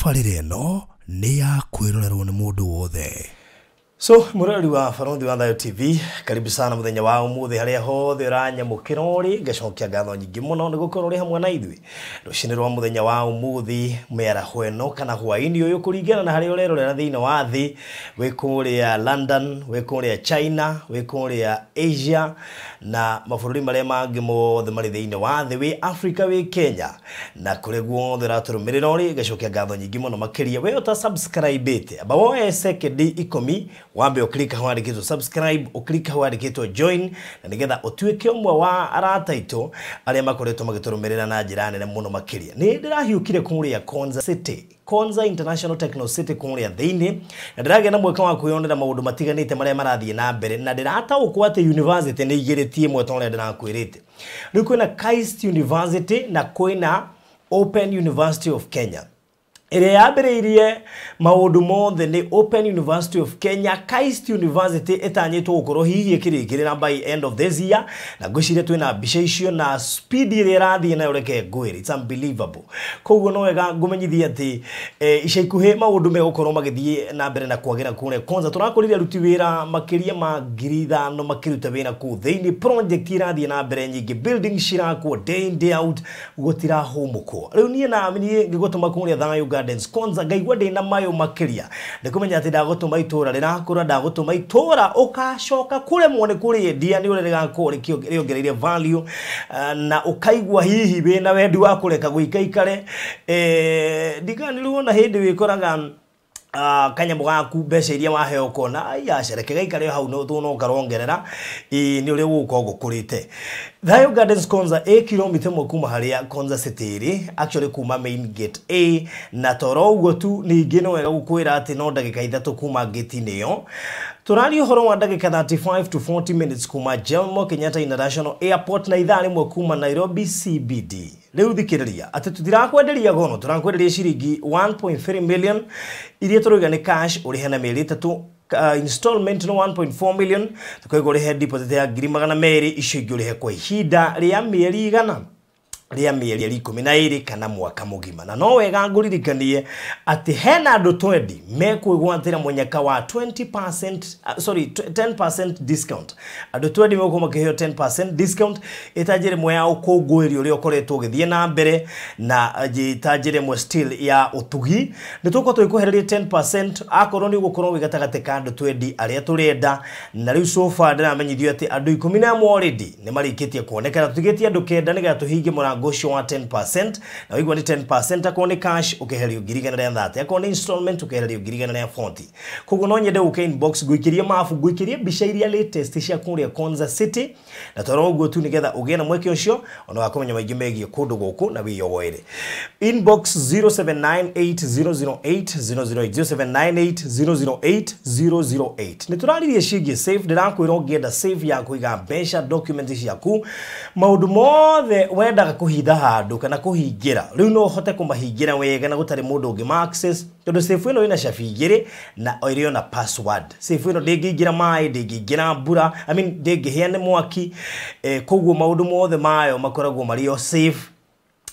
tabarĩra ĩno nĩ ya kwĩrorerwo nĩ mũndũ wothe. So murari wa Farondi wa Thayo TV, karibu sana muthenya wa umuthi haria hothe uranyamukira uri ngacokia ngatho nyingi muno ni gukorwo uri hamwe na ithui rucini rwa muthenya wa umuthi mĩaraho ĩno kana hwaini uyu kuringana na haria urerorera thiini wa thi wi kuria London, wi kuria China, wi kuria Asia na mabũrũri maria mangĩ mothe mari thiini wa thi wi Africa wi Kenya na kuri guothe raturumirira uri ngacokia ngatho nyingi muno makiria we uta subscribe ite abawo second 10 wambe uklika hawa andikitwo subscribe, uklika hawa andikitwo join na nigetha utuike umwe wa arata itu aria makoretwo magiturumirira na njira nene muno makiria. Ni ndirahiukire kuria Konza City, Konza International Techno City kuria thiini na ndiragena mweka wa kuyonera maundu matiganite maria marathie na mbere na ndirata ukwate university ni igiritie mwe tonle ndirakwirite. Riu kwina KAIST University na kwina Open University of Kenya. Ere yambiriirie maundu mothe ni Open University of Kenya. KAIST University etanyitwo gukorwo hihi ikirikirira by end of this year na ngwiciria twina mbica icio na speed ire rathie nayo reke ngwiri, it's unbelievable. Koguo no wega ngumenyithia ati ica ikuhi maundu megukorwo magithie na mbere na kwagira kune Konza turakuriria ruti wira makiria ma 5,000 makiruta wira ku thiini project irathie na mbere nyingi building cirakwo day in day out gutira homukwo. Riu nie na amini ngigutuma kuria Thayo Gardens Konza ngaigwa ndina mayo makiria ndikumenya ati ndagutuma itura rirakura ndagutuma itura ukacoka kure mwone kuri endia ni uri gakore riongereire value na ukaigwa hihi wina wendi wa kureka guikaikare ndigani ruona hindi wikoraga kanyamu gaku mbeca iria waheo kona ayacereke gaikare hau no tuno karongerera ni uri guko gukurite. Thayo Gardens Konza kilomita kuma haria Konza City iri actually kuma main gate A na toro ugo tu ningi no wega gukwira ati no ndagika 3 kuma gate niyo. Turari uhoro wa ndagika 35 to 40 minutes kuma Jomo Kenyatta International Airport na ithaa rimwe kuma Nairobi CBD. Riu thikiriria ati tutirakwenderia gono turakwenderia ciringi 1.3 million iria turuga ni cash urihe na mieri 3 installment no 1.4 million tukoigo urihe deposit ya 200,000 icio ingi urihe kwa ihinda ria mieri 100 ria mieri 12 kana mwaka mugima. Na no wega nguririkanie ati hena andu 20 mekwigwatira munyaka wa 10% discount. Andu 20 meko makiheo 10% discount itajire mwe ya ukungwiri uri ukoretwo githie na mbere na itajire mwe still ya utugi nituko twikuhereria 10% akorwo ni gukorwo wigatagate ka andu 20 aria turenda na riu so far ndiramenyithio ati andu 11 already ni marikitie kuonekana tugitie andu kenda niga tuhinge murango ucio wa 10% na wigwa ni 10% akoni cash ukeherio 130 akoni installment ukeherio 140. Koguo no nyende uke inbox guikiria mafu guikiria bica iria latest cia kuria Konza City na toro uguo tu nigetha ugie na mweke ucio ona wakomenya maingĩ megie kundu guku na wiyogoere. Inbox 0798008008 nituraririe cigie safe ndirakwira ungienda safe ya kuiga mbeca documents ciaku maundu mothe wendaga kuhitha handu kana kuhingira riu no hote kumahingira wega na gutari mundu ungi ma access tondu safe ino ina shafi igiri na oirio na password. Safe ino ndingiingira mai ndingiingira mbura ndingihiane mwaki koguo maundu mothe mayo makoragwo mario safe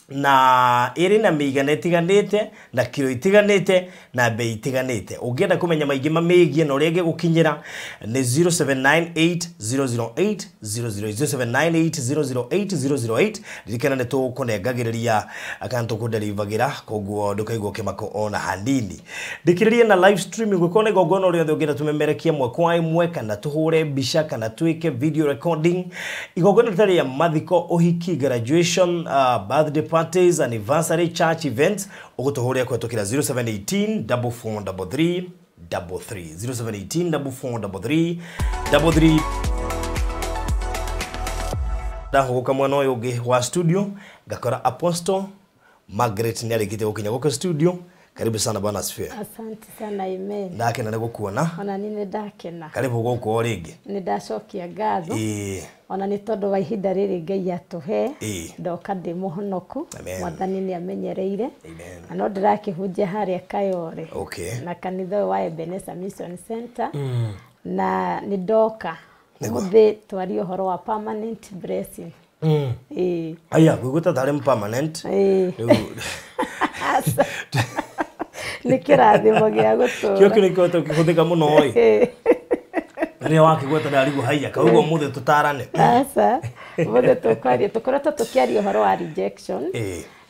na iri na migana itiganite na kilo itiganite na bei itiganite. Ungienda kumenya maingi mamegie na urege gukinyira ni 0798008008 dirikana ne to kunengagiriria akanto kudelivagira koguo ndukaigwo kimako ona handini dikiririe na live streaming gukone gogono uri ungienda tumemerekia mwe kwa imwe kana tuhure bisha kana twike video recording igogono tari ya mathiko uhiki graduation birthday parties, anniversary, church events ugutuhuria kwetukira 0718443333 0718443333 ndahuka mwana uyu ungi wa studio ngakora Apostle Margaret ni alikite gukinya guko studio. Karibu sana bwana asifiwe. Asante sana amen. Ndakena nigukuona. Ona nini ndakena. Karibu guko ringi. Ni ndacokia ngatho. Ona ni tondu wa ihinda riri Ngai atuhe. Ndoka ndi muhonoku. Mwathani ni amenyereire. Na no ndirakihunjia haria Kayore. Na kanitha wa Ebenezer Mission Center. Na ni ndoka. Muthi twari uhoro wa permanent blessing. Aya, guguta tari permanent. nĩ kĩrathimo gĩa gũtũra kĩo kĩrĩkoretwo kĩhũthĩka mũno ĩ rĩrĩa wakĩgweta ndarigwo haiya kauga mũthĩ tũtarane aca mũthĩ tũkoretwo tũkĩaria ũhoro wa rejection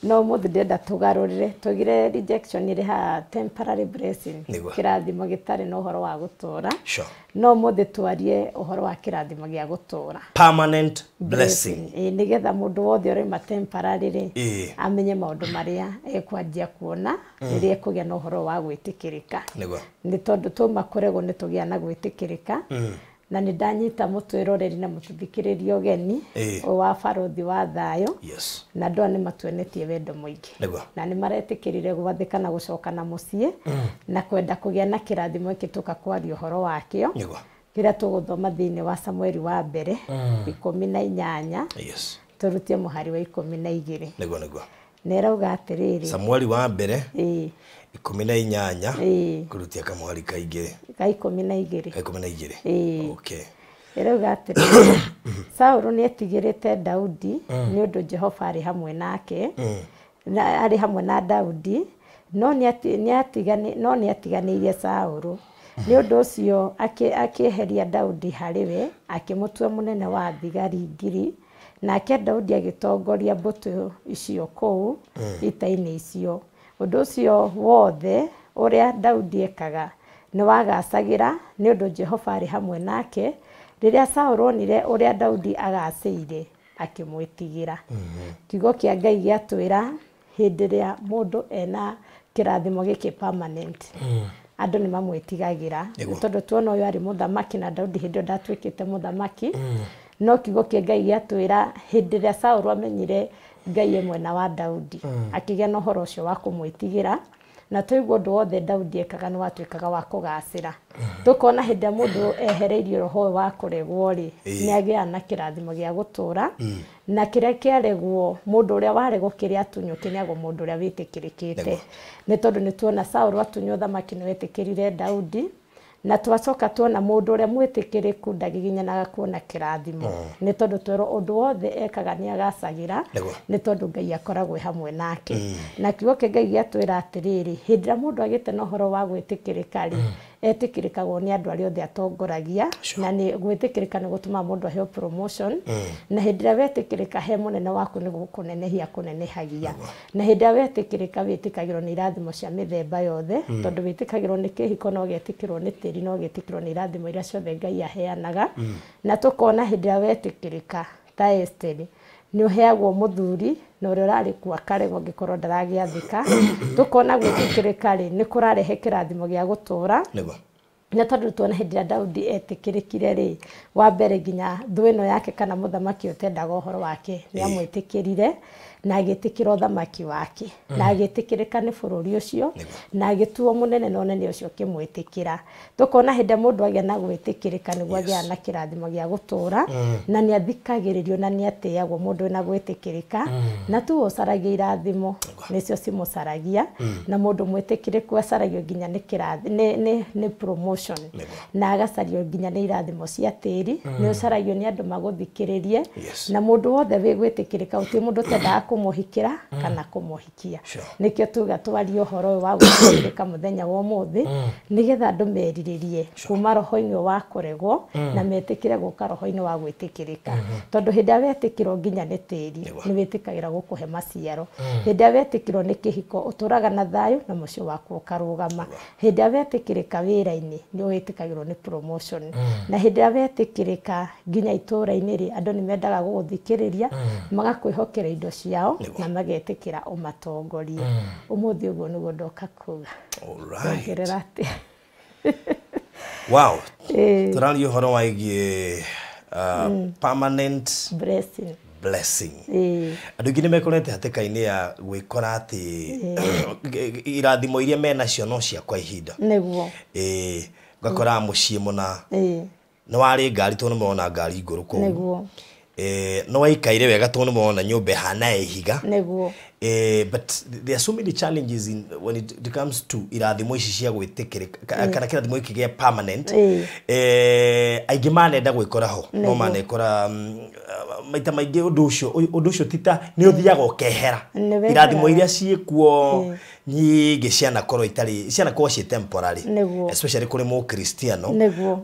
no mũthĩ ndĩrenda tũgarũrĩre tũgire rejection ĩrĩ ha temporary blessing kĩrathimo gĩtarĩ na ũhoro wa gũtũra no mũthĩ twarie ũhoro wa kĩrathimo gĩa gũtũra permanent blessing nĩgetha mũndũ wothe ũrĩ temporary rĩ amenye maũndũ marĩa ekwanjia kuona rĩrĩa ekũgĩa na ũhoro wa gwĩtĩkĩrĩka nĩ tondũ tũma kũregwo nĩ tũgĩa na gwĩtĩkĩrĩka na nĩ ndanyita mũtwĩroreri na mũtithikĩrĩria ũgeni wa barothi wa thayũ na andũ nĩ matuonetie wendo mũingĩ na nĩ maretĩkĩrire gwathĩka na gũcoka na mũciĩ na kwenda kũgĩa na kĩrathimo gĩkĩ tũka kwaria ũhoro wakĩo kĩrĩa tũgũthoma thĩinĩ wa Samueli wa mbere 18 tũrutie mũhari wa 12 nerauga atĩrĩrĩ Samueli wa mbere 18 kurutia kamwari kaingĩ ka 12 okay nerauga atĩrĩrĩ Saũlũ nĩ etigĩrĩte Daudi nĩ ũndũ Jehova arĩ hamwe nake arĩ hamwe na Daudi no nĩ atiganĩirie Saũlũ nĩ ũndũ ũcio akĩeheria Daudi harĩ we akĩmũtua mũnene wa thigari ngiri nake Daudi agĩtongoria mbũtũ icio kũu ita-inĩ icio ũndũ ũcio wothe ũrĩa Daudi ekaga nĩ wagacagĩra nĩ ũndũ Jehova arĩ hamwe nake rĩrĩa Saũlũ onire ũrĩa Daudi agacĩire akĩmwĩtigĩra kiugo kĩa Ngai gĩatwĩra hĩndĩ ĩrĩa mũndũ ena kĩrathimo gĩkĩ permanent andũ nĩ mamwĩtigagĩra tondũ tuona ũyũ arĩ mũthamaki na Daudi hĩndĩ ĩyo ndatuĩkĩte mũthamaki no kiugo kĩa Ngai gĩatwĩra hĩndĩ ĩrĩa Saũlũ amenyire Ngai e mwena wa Daudi akĩgĩa na ũhoro ũcio wa kũmwĩtigĩra na tũigua ũndũ wothe Daudi ekaga nĩ watuĩkaga wa kũgacĩra tũkona hĩndĩ ĩrĩa mũndũ ehereirio roho ũyũ wa kũregwo rĩ nĩ agĩaga na kĩrathimo gĩa gũtũra na kĩrĩa kĩaregwo mũndũ ũrĩa waregwo kĩrĩa atunywo kĩneagwo mũndũ ũrĩa wĩtĩkĩrĩkĩte nĩ tondũ nĩ tuona Saũlũ atunywo thamaki nĩ wetĩkĩrire Daudi na twacoka tuona mũndũ ũrĩa mwĩtĩkĩrĩku ndagĩginyanaga kuona kĩrathimo nĩ tondũ twerwo ũndũ wothe ekaga nĩ agacagĩra nĩ tondũ Ngai akoragwo hamwe nake na kiugo kĩa Ngai gĩatwĩra atĩrĩrĩ hĩndĩ ĩrĩa mũndũ agĩte na ũhoro wa gwĩtĩkĩrĩka rĩ etĩkĩrĩkagwo nĩ andũ arĩa othe atongoragia na nĩ gwĩtĩkĩrĩka nĩ gũtũma mũndũ aheo promotion na hĩndĩ ĩrĩa wetĩkĩrĩka he mũnene waku nĩ gũkũnenehia kũnenehagia na hĩndĩ ĩrĩa wetĩkĩrĩka wĩtĩkagĩrwo nĩ irathimo cia mĩthemba yothe tondũ wĩtĩkagĩrwo nĩ kĩhiko no getĩkĩrwo nĩ tĩri no getĩkĩrwo nĩ irathimo iria ciothe Ngai aheanaga na tũkona hĩndĩ ĩrĩa wetĩkĩrĩka ta Esteri nĩ ũheagwo mũthuri na ũrĩa ũrarĩ kuo akaregwo angĩkorwo ndaragĩathĩka tũkona gwĩtĩkĩrĩka rĩ nĩ kũrarehe kĩrathimo gĩa gũtũra na tondũ tuona hĩndĩ ĩrĩa Daudi etĩkĩrĩkire rĩ wa mbere nginya thũ ĩno yake kana mũthamaki ũtendaga ũhoro wake nĩ amwĩtĩkĩrire na agĩtĩkĩra ũthamaki wake na agĩtĩkĩrĩka nĩ bũrũri ũcio na agĩtuo mũnene na ũnene ũcio ũkĩmwĩtĩkĩra tũkona hĩndĩ mũndũ agĩa na gwĩtĩkĩrĩka nĩguo agĩa na kĩrathimo gĩa gũtũra na nĩ athikagĩrĩrio na nĩ atĩagwo mũndũ wĩna gwĩtĩkĩrĩka na tu ũcaragia irathimo nĩcio cimũcaragia na mũndũ mwĩtĩkĩrĩku acaragio nginya nĩ promotion na agacario nginya nĩ irathimo cia tĩri nĩ ũcaragio nĩ andũ magũthikĩrĩrie na mũndũ wothe wĩ gwĩtĩkĩrĩka ũtĩ mũndũ tendaga kũmũhikĩra kana kũmũhikia nĩkĩo tuga twaria ũhoro ũyũ wa gwĩtĩkĩrĩka mũthenya wa ũmũthĩ nĩgetha andũ merirĩrie kuma roho-inĩ wa kũregwo na metĩkĩre gũka roho-inĩ wa gwĩtĩkĩrĩka tondũ hĩndĩ ĩrĩa wetĩkĩrwo nginya nĩ tĩri nĩ wĩtĩkagĩra gũkũhe maciaro hĩndĩ ĩrĩa wetĩkĩrwo nĩ kĩhiko ũtũraga na thayũ na mũciĩ waku ũkarũgama hĩndĩ ĩrĩa wetĩkĩrĩka wĩra-inĩ nĩ wĩtĩkagĩrwo nĩ promotion na hĩndĩ ĩrĩa wetĩkĩrĩka nginya itũũra-inĩ rĩ andũ nĩ mendaga gũgũthikĩrĩria magakwĩhokera indo ciao na magetĩkĩra ũmatongorie ũmũthĩ ũguo nĩguo ndoka kuga ongerera atĩ wow tũraria ũhoro wĩgiĩ permanent blessing andũ aingĩ nĩ mekorete hatĩka-inĩ ya gwĩkora atĩ irathimo iria menacio no cia kwa ihinda nĩguo ngakora mũciĩ mũna nĩ warĩ ngari tondũ nĩ mona ngari igũrũ kũu nĩguo no waikaire wega tondũ nĩ mona nyũmba ĩhana ya ihiga nĩguo but there are so many challenges when it comes to irathimo ici cia gwitikire kana kirathimo iki gia permanent aingĩ manenda gwĩkora ho no manekora maita maingĩ ũndũ ũcio tita nĩ ũthiaga ũkehera irathimo iria ciĩkuo nyingĩ cianakorwo ciĩ temporary especially kũrĩ mũkristiano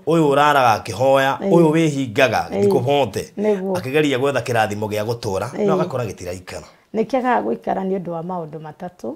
ũyũ ũraraga akĩhoya ũyũ wĩhingaga ndikũhote akĩgeria gwetha kĩrathimo gĩa gũtũra no agakora gĩtiraikara nĩkĩagaga gũikara nĩ ũndũ wa maũndũ matatũ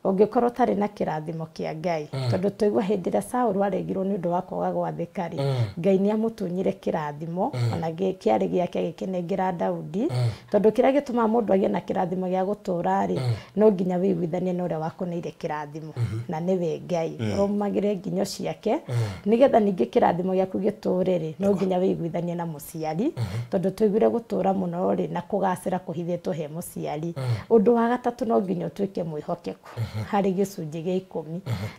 ũngĩkorwo tarĩ na kĩrathimo kĩa Ngai tondũ tũigua hĩndĩ ĩrĩa Saũlũ aregirwo nĩ ũndũ wa kwaga gwathĩka rĩ Ngai nĩ amũtunyire kĩrathimo ona kĩarĩ gĩake gĩkĩnengera Daudi tondũ kĩrĩa gĩtũmaga mũndũ agĩe na kĩrathimo gĩa gũtũra rĩ no nginya wĩiguithanie na ũrĩa wakũneire kĩrathimo na nĩwe Ngai ũrũmagĩre nginyo ciake nĩgetha ningĩ kĩrathimo gĩaku gĩtũre rĩ no nginya wĩiguithanie na mũciari tondũ tũiguire gũtũra mũno rĩ na kũgacĩra kũhithĩtwo he mũciari ũndũ wa gatatũ no nginya ũtuĩke mwĩhokeku harĩ gĩcunjĩ gĩa 10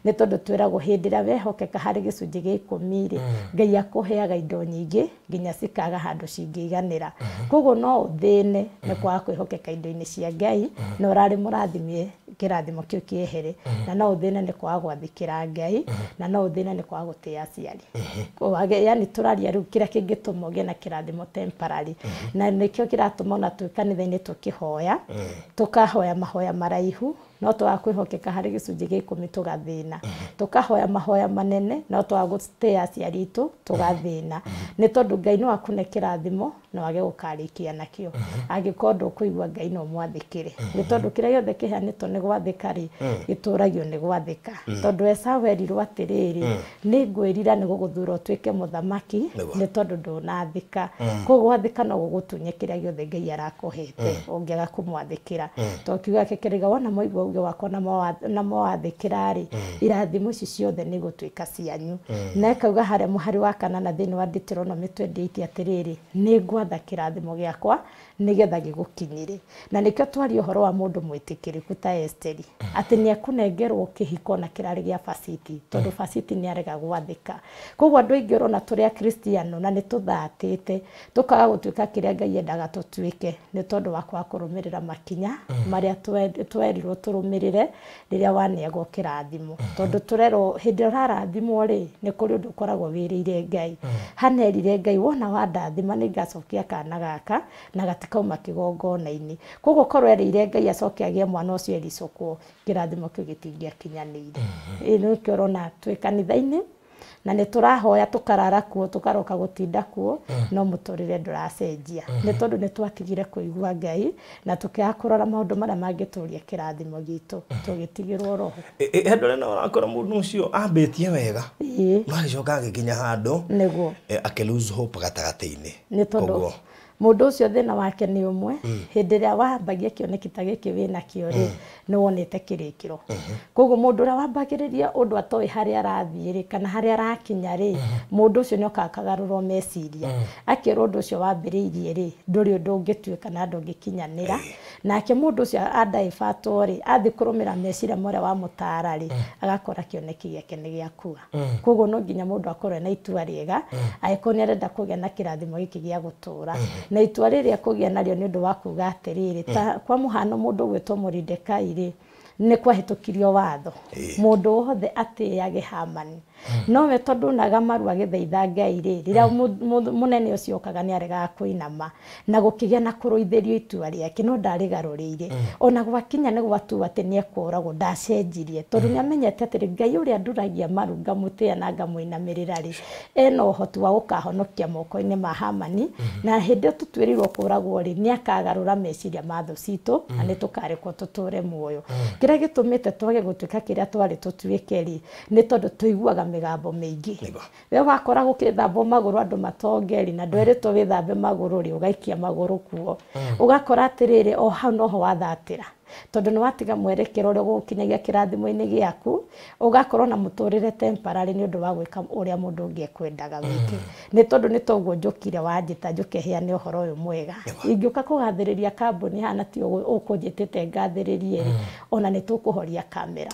nĩ tondũ twĩragwo hĩndĩ ĩrĩa wehokeka harĩ gĩcunjĩ gĩa 10 rĩ Ngai akũheaga indo nyingĩ nginya cikaga handũ cingĩiganĩra koguo no ũthĩne nĩ kwaga kwĩhokeka indo-inĩ cia Ngai na ũrarĩ mũrathimie kĩrathimo kĩu kĩehere na no ũthĩne nĩ kwaga gwathĩkĩra Ngai na no ũthĩne nĩ kwaga gũtĩa aciari yani tũraria rĩu kĩrĩa kĩngĩtũma ũgĩe na kĩrathimo temporary na nĩkĩo kĩratũma ona twĩ kanitha-inĩ tũkĩhoya tũkahoya mahoya maraihu no twaga kwĩhokeka harĩ gĩcunjĩ gĩa 10 tũgathĩna tũkahoya mahoya manene no twaga gũtĩa aciari itũ tũgathĩna nĩ tondũ Ngai no akũne kĩrathimo na wage gũkarĩkia nakĩo angĩkorwo ndũkũigua Ngai no mwathĩkĩre nĩ tondũ kĩrĩa gĩothe kĩheanĩtwo nĩ gwathĩka rĩ gĩtũragio nĩ gwathĩka tondũ Esaũ erirwo atĩrĩrĩ nĩ ngwĩrira nĩ gũgũthura ũtuĩke mũthamaki nĩ tondũ ndũnathĩka koguo gwathĩka no gũgũtunye kĩrĩa gĩothe Ngai arakũhete ũngĩaga kũmwathĩkĩra tondũ kiuga kĩrĩga wona moigua uge wakwa na mwathĩkĩra rĩ irathimo ici ciothe nĩ gũtuĩka cianyu na kauga harĩa mũhari wa 4 na thĩinĩ wa Deuteronomy 28 atĩrĩrĩ nĩ ngwatha kĩrathimo gĩakwa nĩgetha gĩgũkinyire na nĩkĩo twaria ũhoro wa mũndũ mwĩtĩkĩrĩku ta Esteri atĩ nĩ akũnengerwo kĩhiko na kĩrarĩ gĩa Vasiti tondũ Vasiti nĩ arega gwathĩka koguo andũ aingĩ ũrona tũrĩ akristiano na nĩ tũthatĩte tũkaga gũtuĩka kĩrĩa Ngai endaga tũtuĩke nĩ tondũ wa kwaga kũrũmĩrĩra makinya marĩa twerirwo tũrũmĩrĩre rĩrĩa waneagwo kĩrathimo tondũ tũrerwo hĩndĩ ũrarathimwo rĩ nĩ kũrĩ ũndũ ũkoragwo wĩrĩire Ngai hanerire Ngai wona wandathima nĩ ngacokia kana gaka na gatikauma kĩgongona-inĩ koguo korwo erĩire Ngai acoke agĩe mwana ũcio ericũkwo kĩrathimo kĩu gĩtingĩakinyanĩire nĩ kĩo ũrona twĩ kanitha-inĩ na nĩ tũrahoya tũkarara kuo tũkaroka gũtinda kuo no mũtũrĩre ndũracenjia nĩ tondũ nĩ twatigire kũigua Ngai na tũkĩaga kũrora maũndũ marĩa mangĩtũria kĩrathimo gitũ tũgĩtigĩrwo roho andũ rena ũrakora mũndũ ũcio ambĩtie wega magĩcoka agĩkinya handũ nĩguo akĩ-lose hope gatagatĩ-inĩ nĩ tondũ mũndũ ũcio thĩna wake nĩ ũmwe hĩndĩ ĩrĩa wambagia kĩoneki ta gĩkĩ wĩna kĩo rĩ nĩ wonete kĩrĩkĩro koguo mũndũ ũrĩa wambagĩrĩria ũndũ atoĩ harĩa arathiĩ rĩ kana harĩa arakinya rĩ mũndũ ũcio nĩ okaga akagarũrwo meciria akĩrwo ũndũ ũcio wambĩrĩirie rĩ ndũrĩ ũndũ ũngĩtuĩka na ndũngĩkinyanĩra nake mũndũ ũcio andaibatwo rĩ athiĩ kũrũmĩra meciria marĩa wamũtara rĩ agakora kĩoneki gĩake nĩ gĩakua koguo no nginya mũndũ akorwo na itua rĩega angĩkorwo nĩ arenda kũgĩa na kĩrathimo gĩkĩ gĩa gũtũra na itua rĩrĩa kũgĩa narĩo nĩ ũndũ wa kuga atĩrĩrĩ ta kwa mũhano mũndũ gwĩtwo Moridekai rĩ nĩ kwahĩtũkirio watho mũndũ wothe atĩage Hamani no we tondũ naga maru agĩthaitha Ngai rĩ rĩrĩa mũnene ũcio okaga nĩ aregaga kũinama na gũkĩgĩa na kũrũithĩrio itua rĩake no ndarĩgarũrĩire ona gwakinya nĩ gwatu atĩ nĩ ekũragwo ndacenjirie tondũ nĩ amenyete atĩ Ngai ũrĩa nduragia maru ngamũtĩa na ngamũinamĩrĩra rĩ ena ũhoti wa gũkahonokia moko-inĩ ma Hamani na hĩndĩ tũtuĩrĩirwo kũragwo rĩ nĩ akagarũra meciria ma thũ citũ na nĩ tũkarekwo tũtũre muoyo kĩrĩa gĩtũmĩte twage gũtuĩka kĩrĩa twarĩ tũtuĩke rĩ nĩ tondũ tũiguaga mĩgambo mĩingĩ we wakora gũkĩthambwo magũrũ andũ matongeri na ndweretwo wĩthambe magũrũ rĩ ũgaikia magũrũ kuo ũgakora atĩrĩrĩ o hau noho wathatĩra tondũ nĩ watiga mwerekero ũrĩa gũkinyagia kĩrathimo-inĩ gĩaku ũgakorwo na mũtũrĩre temporary nĩ ũndũ wa gwĩka ũrĩa mũndũ ũngĩ ekwendaga wĩke nĩ tondũ nĩ toguo njũkire wanjĩta njũkeheane ũhoro ũyũ mwega ingĩũka kũgathĩrĩria kambuni hana ti ũkũnjĩtĩte ngathĩrĩrie ona nĩ tũkũhoria kamera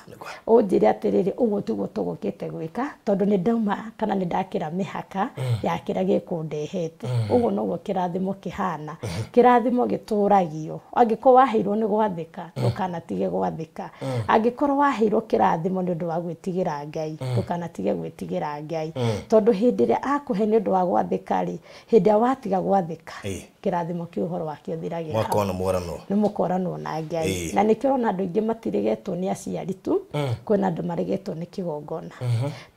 ũnjĩre atĩrĩrĩ ũguo tiguo tũgũkĩte gwĩka tondũ nĩ ndauma kana nĩ ndakĩra mĩhaka ya kĩrĩa gĩkũndehete ũguo noguo kĩrathimo kĩhana kĩrathimo gĩtũragio angĩkorwo waheirwo nĩ gwathĩka gwathĩka ndũkanatige gwathĩka angĩkorwo waheirwo kĩrathimo nĩ ũndũ wa gwĩtigĩra Ngai ndũkanatige gwĩtigĩra Ngai tondũ hĩndĩ ĩrĩa akũhe nĩ ũndũ wa gwathĩka rĩ hĩndĩ ĩrĩa watiga gwathĩka kĩrathimo kĩu ũhoro wakĩo thiragia nĩ mũkorano na Ngai na nĩkĩo ona andũ aingĩ matirigetwo nĩ aciari tu kwĩna andũ maregetwo nĩ kĩgongona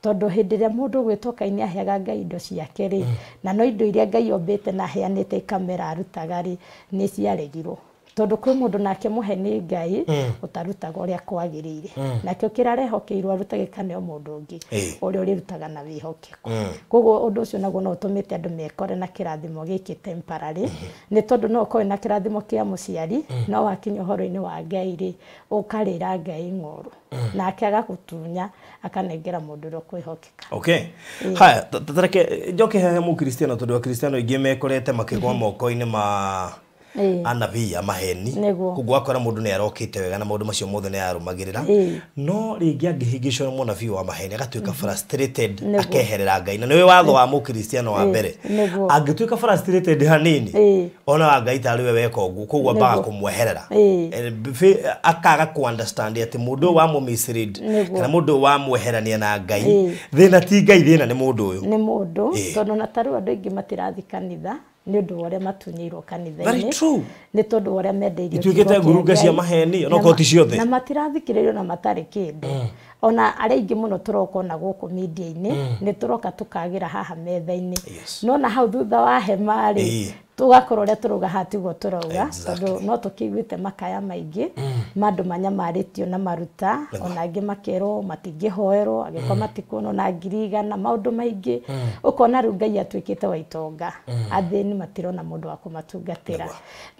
tondũ hĩndĩ ĩrĩa mũndũ gwĩtoka nĩ aheaga Ngai indo ciake rĩ na no indo iria Ngai ombĩte na aheanĩte kamera arutaga rĩ nĩ ciaregirwo tondũ kwĩ mũndũ nake mũhe nĩ Ngai ũtarutaga ũrĩa kwagĩrĩire nakĩo kĩrarehokeirwo arutage kana o mũndũ ũngĩ ũrĩa ũrĩrutaga na wĩhokeku koguo ũndũ ũcio naguo no ũtũmĩte andũ mekore na kĩrathimo gĩkĩ temporary nĩ tondũ no ũkorwo na kĩrathimo kĩa mũciari no wakinya ũhoro-inĩ wa Ngai rĩ ũkarĩra Ngai ng'ũrũ nake agagũtunya akanengera mũndũ ũrĩa kwĩhokeka haya tareke njoke he mũkristiano tondũ akristiano aingĩ mekorete makĩgwa moko-inĩ ma anabii amaheni koguo akora mũndũ nĩ arokĩte wega na maũndũ macio mothe nĩ ararũmagĩrĩra no rĩngĩ angĩhĩngĩcwo nĩ mũnabii wa maheni agatuĩka frustrated akeherera Ngai na nĩwe watho wa mũkristiano wa mbere angĩtuĩka frustrated hanini ona wa Ngai tarĩ we weka ũguo koguo ambaga kũmweherera akaga ku understand atĩ mũndũ wa mislead kana mũndũ wa mweherania na Ngai thĩna ti Ngai thĩna nĩ mũndũ ũyũ nĩ mũndũ tondũ na tarĩ andũ aingĩ matirathi kanitha nĩ ũndũ ũrĩa matunyirwo kanitha-inĩ nĩ tondũ ũrĩa mendeirio ituĩkĩte ngurunga cia maheni ona koti ciothe na matirathikĩrĩrio na matarĩ kĩndũ ona arĩa aingĩ mũno tũroka na gũkũ media-inĩ nĩ tũroka tũkagĩra haha metha-inĩ no na hau thutha wa hema rĩ tugakorwo ũrĩa tũrauga hatiguo tũrauga tondũ no tũkĩiguĩte makaya maingĩ mandũ manyamarĩtio na maruta ona angĩ makerwo matingĩhoerwo agĩkorwo matikuonwo na ngiri igana maũndũ maingĩ ũkona rĩu Ngai atuĩkĩte wa itonga athĩni matirona mũndũ wa kũmatungatĩra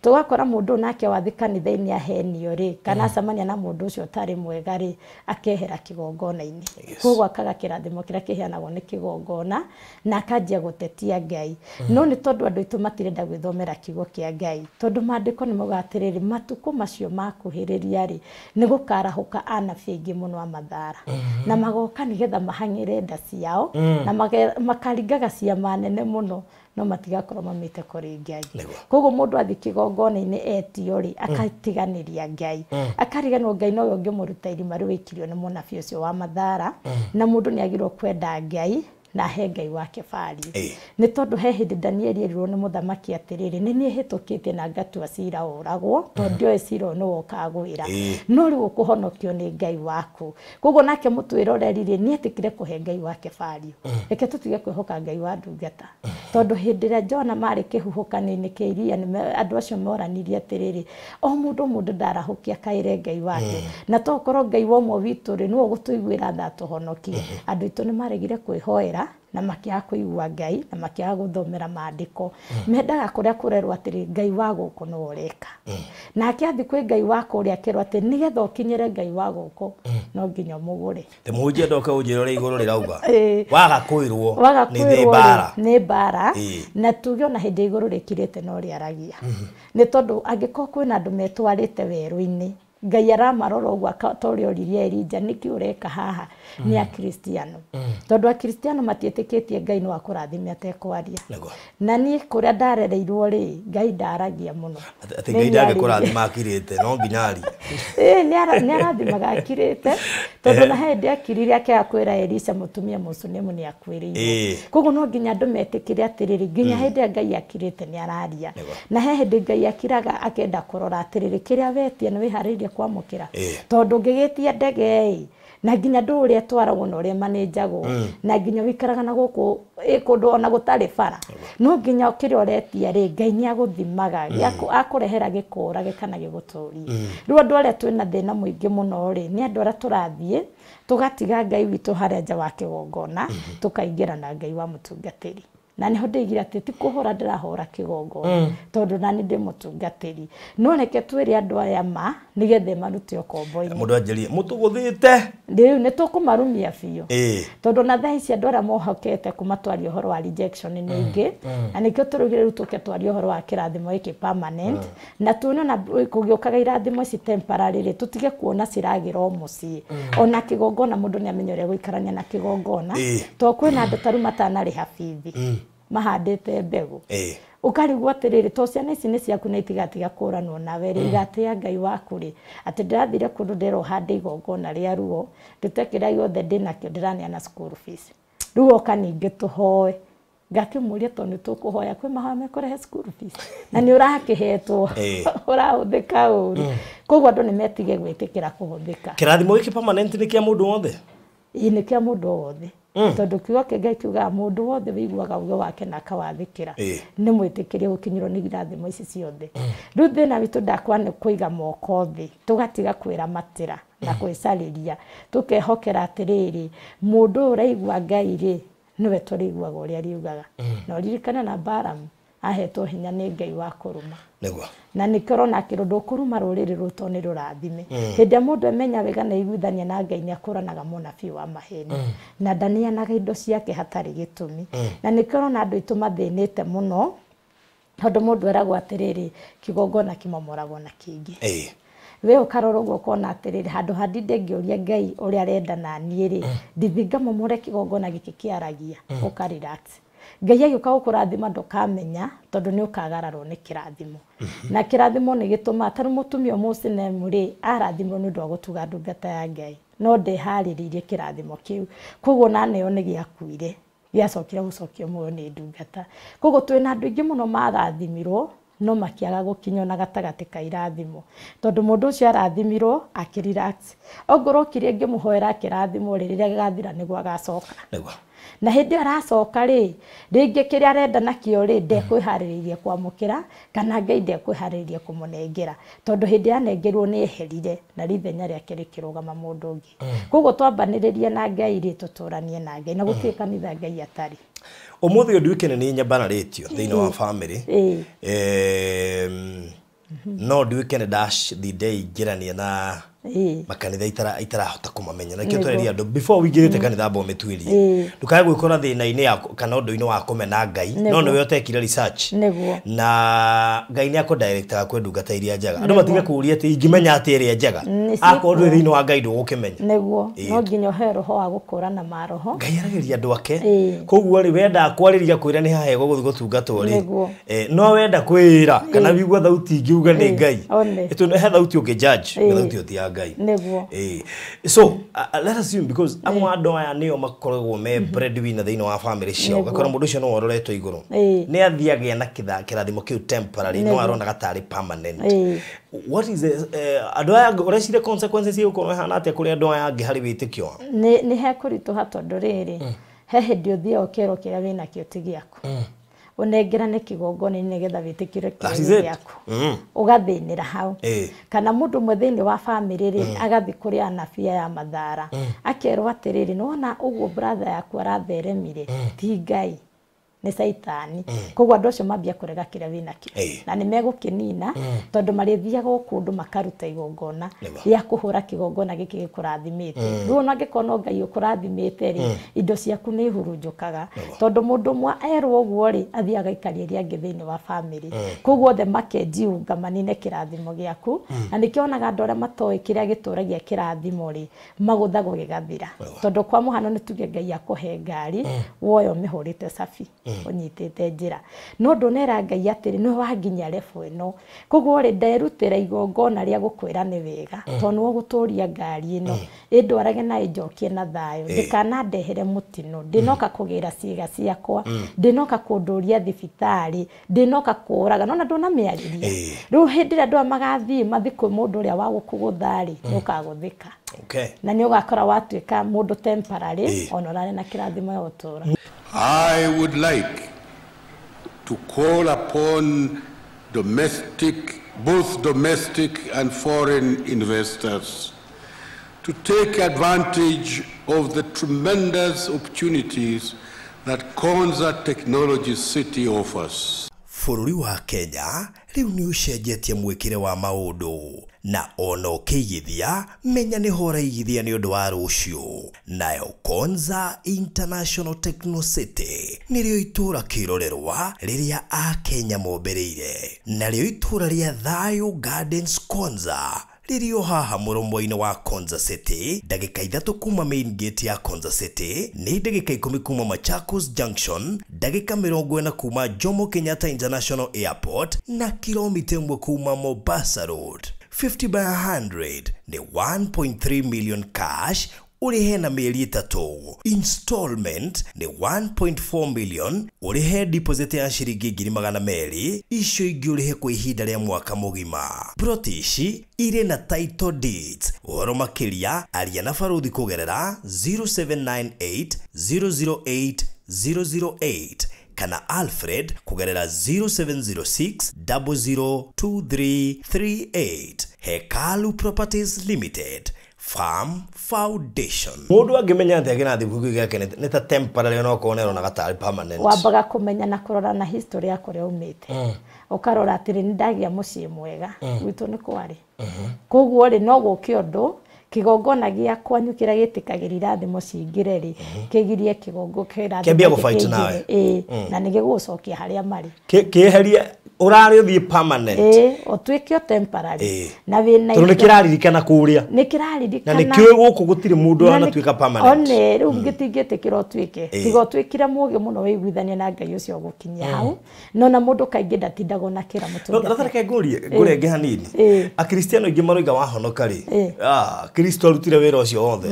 tũgakora mũndũ nake wathi kanitha-inĩ ahenio rĩ kana acemania na mũndũ ũcio ũtarĩ mwega rĩ akehera kĩgongona-inĩ koguo akaga kĩrathimo kĩrĩa kĩheanagwo nĩ kĩgongona na akanjia gũtetia Ngai no nĩ tondũ andũ aitũ matirenda gwĩthomera kiugo kĩa Ngai tondũ maandĩko nĩ mauga atĩrĩrĩ matukũ macio makuhĩrĩria rĩ nĩ gũkarahũka anabii aingĩ mũno a mathara na magoka nĩgetha mahang'ĩre nda ciao na makaringaga ciama nene mũno no matigakorwo mamĩte kũrĩ Ngai koguo mũndũ athi kĩgongona-inĩ etio rĩ akatiganĩria Ngai akariganwo Ngai no ũngĩmũruta irima rĩu wĩkirio nĩ mũnabii ũcio wa mathara na mũndũ nĩ agĩrĩirwo kwenda Ngai na he Ngai wake bari nĩ tondũ he hĩndĩ Danieli erirwo nĩ mũthamaki atĩrĩrĩ nĩ niĩ hĩtũkĩte na ngatua cira ũragwo tondũ ndioĩ cira nĩ woka gwĩra no rĩu ũkũhonokio nĩ Ngai waku koguo nake mũtwĩra ũrerire nĩ etĩkire kũhe Ngai wake bari reke tũtige kwĩhoka Ngai wa ndungata tondũ hĩndĩ ĩrĩa Jona marĩ kĩhuhũkanio-inĩ kĩa iria andũ acio moranirie atĩrĩrĩ o mũndũ ndarahũkia kaĩre Ngai wake na tokorwo Ngai wa ũmwe witũ rĩ nĩwe gũtũiguĩra tha tũhonokie andũ aitũ nĩ maregire kwĩhoera na makiaga kũigua Ngai na makiaga gũthomera maandĩko mendaga kũrĩa kũrerwo atĩrĩ Ngai wa gũkũ no ũreka nake athi kwĩ Ngai wako ũrĩa akerwo atĩ nĩgetha ũkinyĩre Ngai wa gũkũ no nginya mũgũre mũhunjia ndoka ũnjĩra ũrĩa igũrũ rĩrauga waga kwĩrwo nĩ mbara na tuge ona hĩndĩ igũrũ rĩkirĩte no rĩaragia nĩ tondũ angĩkorwo kwĩna andũ metwarĩte werũ-inĩ Ngai aramarora ũguo torĩa oririe Elija nĩkĩ ũreka haha nĩ akristiano tondũ akristiano matiĩtĩkĩtie Ngai no akũrathime atekwaria na niĩ kũrĩa ndarereirwo rĩ Ngai ndaragia mũno atĩ Ngai ndangĩkũrathima akirĩte no nginya ari nĩ arathimaga akirĩte tondũ na hĩndĩ akirire akĩaga kwĩra Elisha mũtumia mũcunĩmu nĩ akuĩrĩirwo koguo no nginya andũ metĩkĩre atĩrĩrĩ nginya hĩndĩ Ngai akirĩte nĩ araria na he hĩndĩ Ngai akiraga akenda kũrora atĩrĩrĩ kĩrĩa wetia nĩ wĩharĩirie kwamũkĩra tondũ ngĩgĩtia ndege na nginya ndũ ũrĩa twaragwo na ũrĩa manĩnjagwo na nginya wĩkaraga na gũkũ kũndũ ona gũtarĩ bara no nginya kĩrĩa ũretia rĩ Ngai nĩ agũthimaga akũrehera gĩkũrage kana gĩgũtũrie rĩu andũ arĩa twĩna thĩna mũingĩ mũno rĩ nĩ andũ arĩa tũrathiĩ tũgatiga Ngai witũ harĩa nja wa kĩgongona tũkaingĩra na Ngai wa mũtungatĩri na niho ndeigire atĩ ti kũhora ndĩrahora kĩgongona tondũ na nĩ ndĩ mũtungatĩri no reke twĩre andũ aya ma nĩgetha marute ũkombo-inĩ mũndũ anjĩrie mũtũgũthĩte rĩu nĩ tũkũmarumia biũ tondũ na thaa ici andũ arĩa mohokete kumatwaria ũhoro wa rejection nĩ aingĩ na nĩkĩo tũrugire rĩu tũke twaria ũhoro wa kĩrathimo gĩkĩ permanent na tuone na kũgĩũkaga irathimo ici temporary rĩ tũtige kuona ciragĩra o mũciĩ ona kĩgongona mũndũ nĩ amenya ũrĩa gũikarania na kĩgongona to kwĩna andũ taru matanarĩha bithi mahandite mbegu ukarigwa atiriri to ciana ici ni ciaku na itigatiga kuranwo nawe igatia Ngai waku ri ati ndirathire kundu ndero hande igongona ria ruo nditekira yothe ndinakio ndiraniana school fees ruo kaningi tuhoe ngakimuria to ni tukuhoya kwi mahame kurehe school fees na ni urakihetwo urahuthika uru koguo andu ni metige gwitikira kuhuthika kirathimo giki permanent ni kia mundu wothe ni kia mundu wothe tondu kiugo Ngai kiuga mundu wothe wiguaga ugo wake na akawathikira ni mwitikirie gukinyirwo ni irathimo ici ciothe riu thina witu ndakwa ni kuiga moko thi tugatiga kwira matira na kwicariria tukehokera atiriri mundu uraigua Ngai ri niwe turiguaga uria riugaga no ririkana na Balaam ahetwo hinya ni Ngai wa kuruma na nikorona kirundu kuruma ruriri ruto ni rurathime hinde mundu amenya wega na iguithania na Ngai ni akuranaga munabii wa maheni na ndanianaga indo ciake hatari gitumi na nikorona andu itu mathinite muno tondu mundu eragwo atiriri kigongona kimomoragwo na kingi we ukarora uguo kona atiriri handu handinde ngioria Ngai uria arenda na niĩ ri ndithinga momore kigongona giki kiaragia ukarelax Ngai agiuka gukurathima ndukamenya tondu ni ukagararwo ni kirathimo na kirathimo ni gituma taru mutumia mucine muri arathimwo ni ndo gutuga ndungata ya Ngai no ndehariririe kirathimo kiu koguo naneyo ni giakuire giacokire gucokio muoyo ni ndungata koguo twina andu ingi muno marathimirwo no makiaga gukinywo na gatagati ka irathimo tondu mundu ucio arathimirwo akirelax ogorokirie ngimuhoera kirathimo riria gigathira niguo agacoka na hindi aracoka ri ringi kiria arenda nakio ri ndekwiharirie kwamukira kana Ngai ndekwiharirie kumunengera tondu hindi anengerwo ni eherire na rithenya riake rikirugama mundu ungi koguo twambaniririe na Ngai ri tuturanie na Ngai na gutie kanitha Ngai atari umuthi undu wikene ni nyambana ritio thiini wa family no ndwikene dash the day girania na makanitha itarahota kumamenya na kio tweria andu before wigirite kanitha bo metwirie ndukae gwikora thina-ini ya kana undu-ini wa kumena Ngai no niwe utekire research na Ngai ni ako director akwe ndungata iria njega andu matige kuria ati ingimenya ati iria njega akorwo thiini wa Ngai ndugukimenya niguo no nginyo hero ho agukura na maroho Ngai arageria andu ake koguo ri wenda kwariria kwira ni hahego guthi gutungatwo ri no wenda kwira kana wigua thauti ngiuga ni Ngai etu he thauti ungi judge thauti uti ya Ngai so let us assume because amwe andu aya nio makoragwo me breadwinner thiini wa family ciao gakora mundu ucio no wororetwo iguru ni athiagia na kirathimo kiu temporary no arona gatari permanent what is andu aya urecire consequences cio ukorwo hana atia kuri andu aya angi hari witikio ni he kurituha tondu riri he hindi uthia ukero kiria wina kio tigiaku unengerane kigongona nigetha witikire kĩrĩa gĩaku ugathinira hau kana mundu mwe thiini wa family ri agathi kuri anabia ya mathara akerwo atiriri nona uguo brother yaku aratheremire ti Ngai ni saitani koguo andu acio mambia kurega kiria wina kio na ni megukinina tondu marithiaga kundu makaruta igongona ya kuhura kigongona giki gikurathimite riu ona ngikona Ngai ukurathimite ri indo ciaku ni hurunjukaga tondu mundu mwa erwo uguo ri athiaga ikariria ngi thiini wa family koguo the makenjiunga manine kirathimo giaku na nikionaga andu aria matoi kiria gituragia kirathimo ri maguthago gigathira tondu kwa muhano ni tuge Ngai akuhe ngari woyo mihurite safi unyitite njira no ndonera Ngai atiri no wanginya refu ino koguo ri nderutira igongona ria gukwira ni wega tondu wo guturia ngari ino indwarage na injokie na thayo ndikana ndehere mutino ndinoka kugira ciiga ciakwa ndinoka kunduria thibitari ndinoka kuraga nona ndona miariria riu hindi ria andu magathii mathikwe mundu ria wa gukuguthari nukaguthika na ni ugakora watuika mundu temporary onorane na kirathimo ya utura. I would like to call upon both domestic and foreign investors to take advantage of the tremendous opportunities that Konza Technology City offers. Bururi wa Kenya riu ni ucenjetie mwikire wa maundu na ono ukigithia menya ni hora igithia ni undu wa rucio nayo Konza International Techno City nirio itura kirorerwa riria a Kenya mobereire nario itura ria Thayo Gardens Konza ririo haha muromo-ini wa Konza City ndagika 3 kuma main gate ya Konza City ni ndagika 10 kuma Machakos Junction, ndagika 40 kuma Jomo Kenyatta International Airport na kilomita 1 kuma Mombasa Road. 50 by 100 ni 1.3 million cash ulihe na mieri 3. Installment ni 1.4 million ulihe deposit ya shilingi 200,000 icio ingi ulihe kwa ihinda rĩa mwaka mugima. Protishi ire na title deeds. Uhoro makiria aria na baruthi kugerera 0798 008 008 kana Alfred kugerera 0706 002338. Hekalu Properties Limited Farm Foundation. Mundu angimenya atĩa kĩrathi gĩkĩ gĩake nĩ ta temporary no kuonero na gatari permanent. Wambaga kumenya na kurora na history ya kuria umite. Ukarora atiri ndagia muciĩ mwega. Gwitũ nĩ kwari. Koguo ri no gũkĩ ũndũ kigongona gia kwanyu kira gitikagirira thimo cingire ri kigirie kigongo kira kembia go fight nawe na nige gucokia haria mari kiheria urari uthie permanent otwikio temporary na wina turu nikiraririkana kuria nikiraririkana na nikio guku gutiri mundu anatwika permanent one riu gitingĩtĩkĩra otwike tiga otwikire muge muno wiguithania na Ngai ucio gukinya hau no na mundu kaingĩ ndatindago na kira mutunga no nataka ngure hanini akristiano ingi maroiga wahonoka ri Kristo arutire wira ucio wothe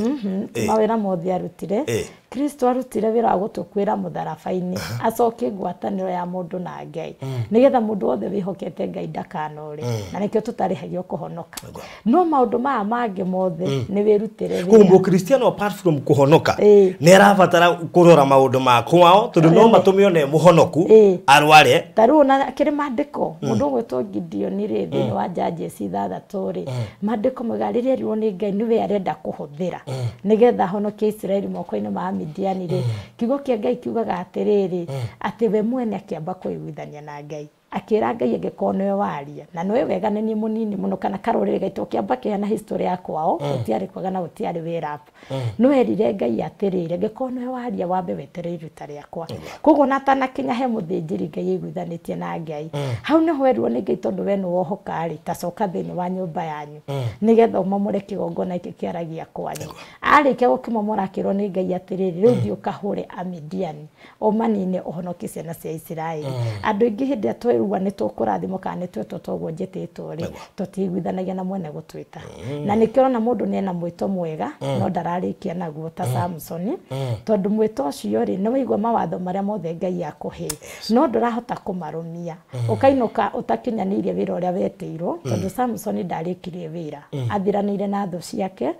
mawira mothe arutire Kristo arutire wira wa gutukwira mutharabaini acoke ngwataniro ya mundu na Ngai nigetha mundu wothe wihokete Ngai ndakanore na nikio tutarihagio kuhonoka no maundu mangi mothe ni wirutire wira kumbu Kristiano apart from kuhonoka ni arabatara kurora maundu makwao tondu no matumione muhonoku arware taru na kiri mandiko mundu gwetwo Gideon ri thini wa Judges 6:3 mandiko magaririe rirwo ni Ngai niwe arenda kuhuthira nigetha honokie Israeli moko-ini ma Midiani ri kiugo kia Ngai kiugaga atiriri ati we mwene akiamba kuiguithania na Ngai akira Ngai agikono yo waria na noe wega nini munini muno kana karorere gaito kiamba kiana history yakwao utiari kwaga na utiari wira hapo no erire Ngai atirire gikono yo waria wambe wetereire utari akwa kogo natana kinya he muthinjiri Ngai iguithanitie na Ngai hau ne hwerwo ni Ngai tondu we no wohokari tacoka thini wa nyumba yanyu nigetha umamure kigongona iki kiaragia kwanyu arike gukimomora kirwo ni Ngai atirire riu thio kahure Amidiani omanine uhonokie ciana cia Israeli andu ingi hindi atweruwa ni tukurathimo kana ni tweto togwo njetitwo ri tutiguithanagia na mwene gutwita na nikio na mundu ni na mwito mwega no ndararikia naguo ta Samson tondu mwito ucio ri ni waigwa mawatho maria mothe Ngai akuhe no ndurahota kumarumia ukainuka utakinyanirie wira uria wetirwo tondu Samson ndarikirie wira athiranire na thu ciake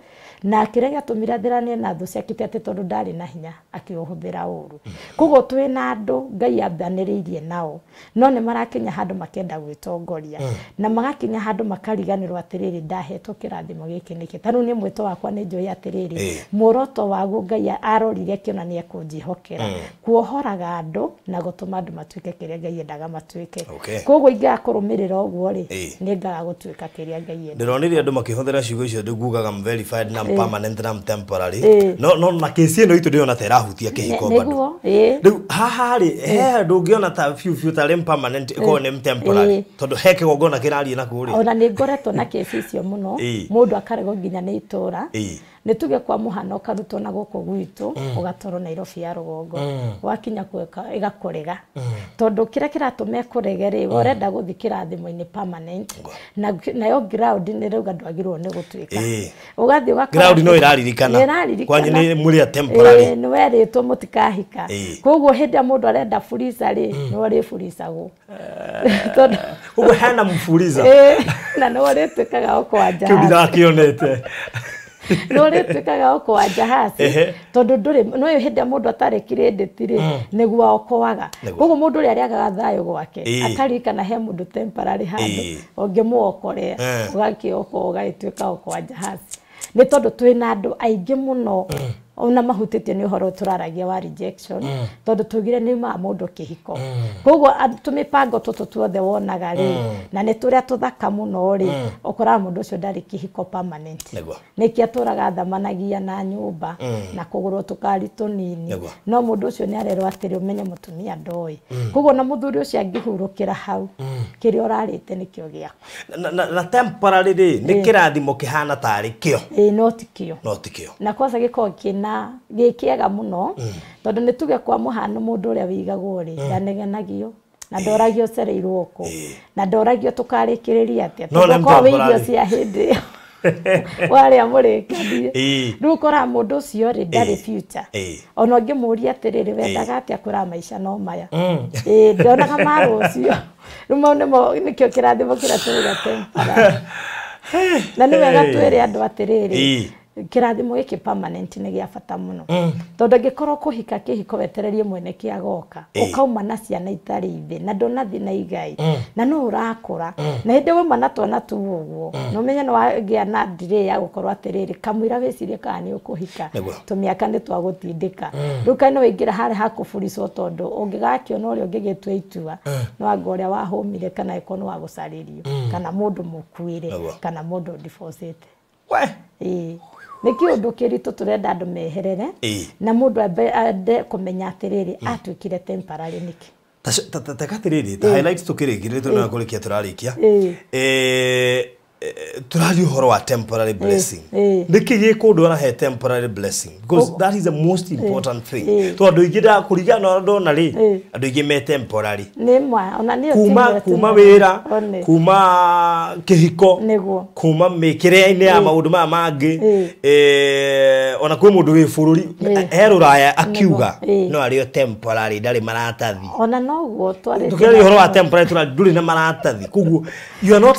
na kirega tumira athiranie na thu ciake ati tondu ndari na hinya akiuhuthira uru kogo twina andu Ngai ambaniriirie nao no ni marakinya handu makenda gwitongoria na magakinya handu makariganirwo atiriri ndahetwo kirathimo giki niki tanu ni mwito wakwa ni njoi atiriri muroto wagu Ngai arorire kionania kunjihokera kuohoraga andu na gutuma andu matwike kiria Ngai endaga matwike koguo inga kurumirira uguo ri ni ngaga gutwika kiria Ngai endaga ndironire andu makihuthira ciugo icio ndugugaga verified na permanent na temporary no na kesi ino itu ndiona tera hutia kihiko bado riu haha ri he ndungiona ta few ta permanent ko ni temporary tondu he kigongona kirari na kuri ona ni ngoretwo na kesi icio muno mundu akarego nginya ni itura nituge kwa muhano karuto na goko gwitu ugatoro Nairobi ya rugongo wakinya kweka igakorega tondu kira kiratume kuregere urenda guthikira thimo-ini permanent na yo ground ni ruga ndwagirwo ni gutwika ugathi ugakora ground no iraririkana kwanyu ni muri temporary ni weritwo mutikahika koguo hindi mundu arenda furiza ri no ri furizagwo tondu ugo hana mfuriza na no ri twikaga okwanja kibira kionete no ri twikaga okwanja hasi tondu nduri no yo hindi mundu atarekire ndetire niguo okwaga koguo mundu ri ariagaga thayo gwake atarikana he mundu temporary handu ongimuokore ugakioko ugaitwika okwanja hasi ni tondu twina andu aingi muno ona mahutĩtio nĩ ũhoro turaragia wa rejection tondũ tugire nĩ ma mũndũ kĩhiko koguo tũmĩpango tũtũ tuothe wonaga rĩ na nĩ tũrĩa tũthaka mũno rĩ ũkoraga mũndũ ũcio ndarĩ kĩhiko permanent nĩkĩ atũraga thamanagia na nyũmba na kũgũrwo tũkari tũnini no mũndũ ũcio nĩ arerwo atĩrĩ ũmenye mũtumia ndoĩ koguo na mũthuri ũcio angĩhurũkĩra hau kĩrĩa ũrarĩte nĩkĩo gĩaku na temporary rĩ nĩ kĩrathimo kĩhana tarĩ kĩo no tikĩo na kwanza gĩkoragwo kĩna gĩkĩega mũno tondũ nĩ tuge kwa mũhano mũndũ ũrĩa wĩigagwo rĩ ndanegenagio na ndoragio cereirwo kũ na ndoragio tũkarĩkĩrĩria atĩa tondũ kwa wĩirio cia hĩndĩ wale amũrĩkanie rĩu ũkora mũndũ ũcio rĩ ndarĩ future ona ũngĩmũria atĩrĩrĩ wendaga atĩa kũra maica no maya ndonaga maro ũcio rĩu mau nĩkĩo kĩrathimo kĩrĩa tũrauga temporary na nĩ wega twĩre andũ atĩrĩrĩ kĩrathimo gĩkĩ permanent nĩ gĩa bata mũno tondũ angĩkorwo kũhika kĩhiko wetererie mwene kĩagoka ũkauma na ciana itarĩ ithe na ndonathi na igai na no ũrakũra na hĩndĩ wauma na twana tu ũguo no menye nĩ wagĩa na delay ya gũkorwo atĩrĩrĩ kamũira wĩcirie kana nĩ ũkũhika tũmĩaka nĩ twagũtindĩka rĩu kaĩ nĩ waingĩra harĩa hakũbũricwo tondũ ũngĩgakĩona ũrĩa ũngĩgĩtua itua no anga ũrĩa wahũmire kana ĩkorwo nĩ wagũcarĩrio kana mũndũ mũkuĩre kana mũndũ divorcete nĩ kĩũndũ kĩritũ tũrenda andũ meherere na mũndũ ende kũmenya atĩrĩrĩ atuĩkire temporary nĩkĩ takatiriri ta highlights tukirigire tuna kurikia turarikia turari uhoro wa temporary blessing nikigi kundu na he temporary blessing because that is the most important thing to andu igida kurigana ndona ri andu igi me temporary nimwa ona ni kuma wira kuma kihiko kuma mikire-ini ya maundu ma mangi ona kwi mundu wi bururi heruraya akiuga no ario temporary ndari maratathi ona noguo twari tukiri uhoro wa temporary turari nduri na maratathi kuguo you are not